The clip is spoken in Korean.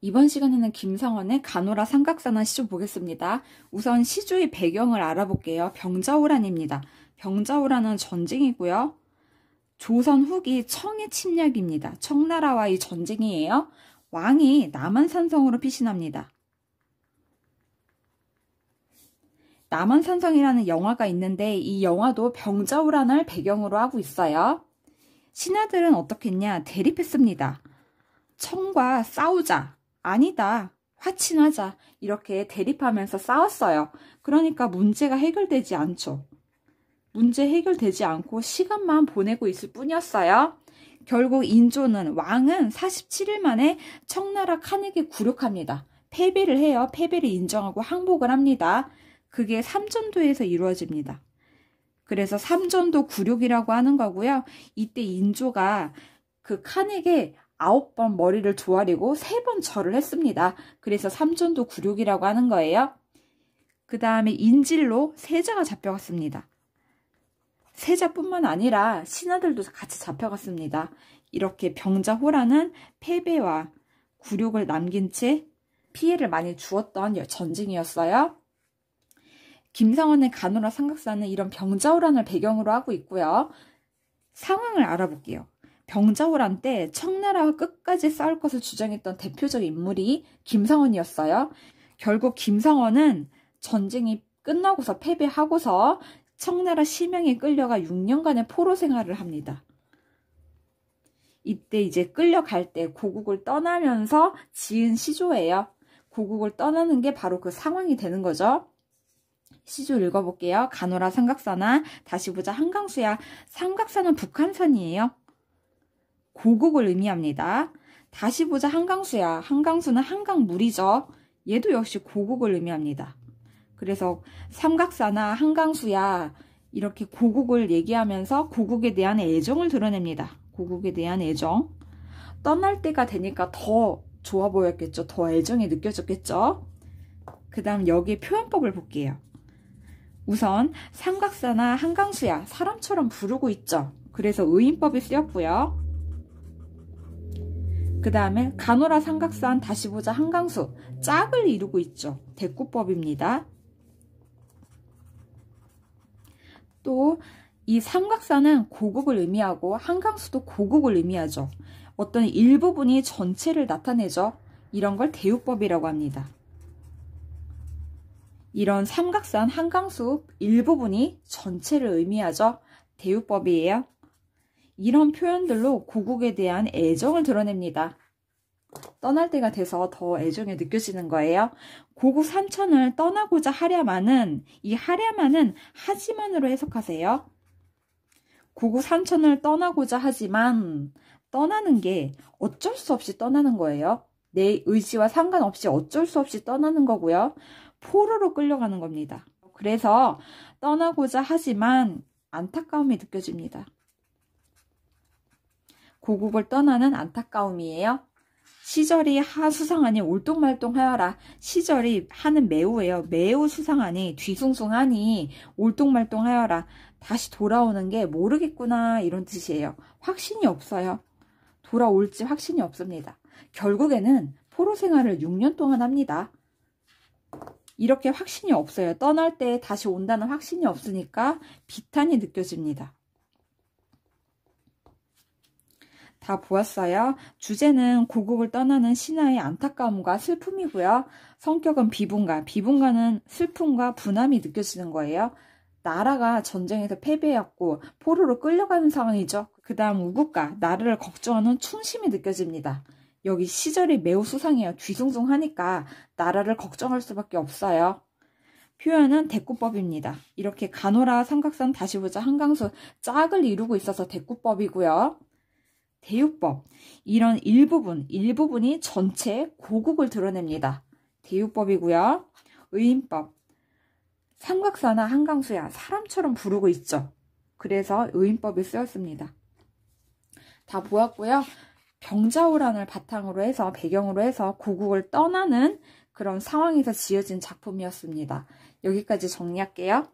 이번 시간에는 김상원의 가노라 삼각사나 시조 보겠습니다. 우선 시조의 배경을 알아볼게요. 병자호란입니다. 병자호란은 전쟁이고요. 조선 후기 청의 침략입니다. 청나라와의 전쟁이에요. 왕이 남한산성으로 피신합니다. 남한산성이라는 영화가 있는데 이 영화도 병자호란을 배경으로 하고 있어요. 신하들은 어떻게 했냐? 대립했습니다. 청과 싸우자. 아니다. 화친하자. 이렇게 대립하면서 싸웠어요. 그러니까 문제가 해결되지 않죠. 문제 해결되지 않고 시간만 보내고 있을 뿐이었어요. 결국 인조는 왕은 47일 만에 청나라 칸에게 굴욕합니다. 패배를 해요. 패배를 인정하고 항복을 합니다. 그게 삼전도에서 이루어집니다. 그래서 삼전도 굴욕이라고 하는 거고요. 이때 인조가 그 칸에게 9번 머리를 조아리고 3번 절을 했습니다. 그래서 삼전도 굴욕이라고 하는 거예요. 그 다음에 인질로 세자가 잡혀갔습니다. 세자뿐만 아니라 신하들도 같이 잡혀갔습니다. 이렇게 병자호란은 패배와 굴욕을 남긴 채 피해를 많이 주었던 전쟁이었어요. 김상원의 가노라 삼각사는 이런 병자호란을 배경으로 하고 있고요. 상황을 알아볼게요. 병자호란 때 청나라와 끝까지 싸울 것을 주장했던 대표적인 인물이 김상원이었어요. 결국 김상원은 전쟁이 끝나고서 패배하고서 청나라 심양에 끌려가 6년간의 포로 생활을 합니다. 이때 이제 끌려갈 때 고국을 떠나면서 지은 시조예요. 고국을 떠나는 게 바로 그 상황이 되는 거죠. 시조 읽어볼게요. 가노라 삼각사나 다시 보자 한강수야. 삼각사는 북한산이에요. 고국을 의미합니다. 다시 보자 한강수야. 한강수는 한강물이죠. 얘도 역시 고국을 의미합니다. 그래서 삼각사나 한강수야 이렇게 고국을 얘기하면서 고국에 대한 애정을 드러냅니다. 고국에 대한 애정. 떠날 때가 되니까 더 좋아 보였겠죠. 더 애정이 느껴졌겠죠. 그 다음 여기에 표현법을 볼게요. 우선 삼각사나 한강수야 사람처럼 부르고 있죠. 그래서 의인법이 쓰였고요. 그 다음에 가노라 삼각산 다시 보자 한강수 짝을 이루고 있죠. 대꾸법입니다. 또 이 삼각사는 고국을 의미하고 한강수도 고국을 의미하죠. 어떤 일부분이 전체를 나타내죠. 이런 걸 대유법이라고 합니다. 이런 삼각산 한강수 일부분이 전체를 의미하죠. 대유법이에요. 이런 표현들로 고국에 대한 애정을 드러냅니다. 떠날 때가 돼서 더 애정이 느껴지는 거예요. 고국 산천을 떠나고자 하랴마는 이 하랴마는 하지만으로 해석하세요. 고국 산천을 떠나고자 하지만 떠나는 게 어쩔 수 없이 떠나는 거예요. 내 의지와 상관없이 어쩔 수 없이 떠나는 거고요. 포로로 끌려가는 겁니다. 그래서 떠나고자 하지만 안타까움이 느껴집니다. 고국을 떠나는 안타까움이에요. 시절이 하수상하니 올똥말똥하여라. 시절이 하는 매우예요. 매우 수상하니 뒤숭숭하니 올똥말똥하여라. 다시 돌아오는 게 모르겠구나 이런 뜻이에요. 확신이 없어요. 돌아올지 확신이 없습니다. 결국에는 포로 생활을 6년 동안 합니다. 이렇게 확신이 없어요. 떠날 때 다시 온다는 확신이 없으니까 비탄이 느껴집니다. 다 보았어요. 주제는 고국을 떠나는 신하의 안타까움과 슬픔이고요. 성격은 비분가. 비분가는 슬픔과 분함이 느껴지는 거예요. 나라가 전쟁에서 패배했고 포로로 끌려가는 상황이죠. 그 다음 우국가. 나라를 걱정하는 충심이 느껴집니다. 여기 시절이 매우 수상해요. 뒤숭숭하니까 나라를 걱정할 수밖에 없어요. 표현은 대꾸법입니다. 이렇게 가노라 삼각산 다시 보자 한강수 짝을 이루고 있어서 대꾸법이고요. 대유법, 이런 일부분이 전체 고국을 드러냅니다. 대유법이고요. 의인법, 삼각사나 한강수야 사람처럼 부르고 있죠. 그래서 의인법이 쓰였습니다. 다 보았고요. 병자호란을 바탕으로 해서 배경으로 해서 고국을 떠나는 그런 상황에서 지어진 작품이었습니다. 여기까지 정리할게요.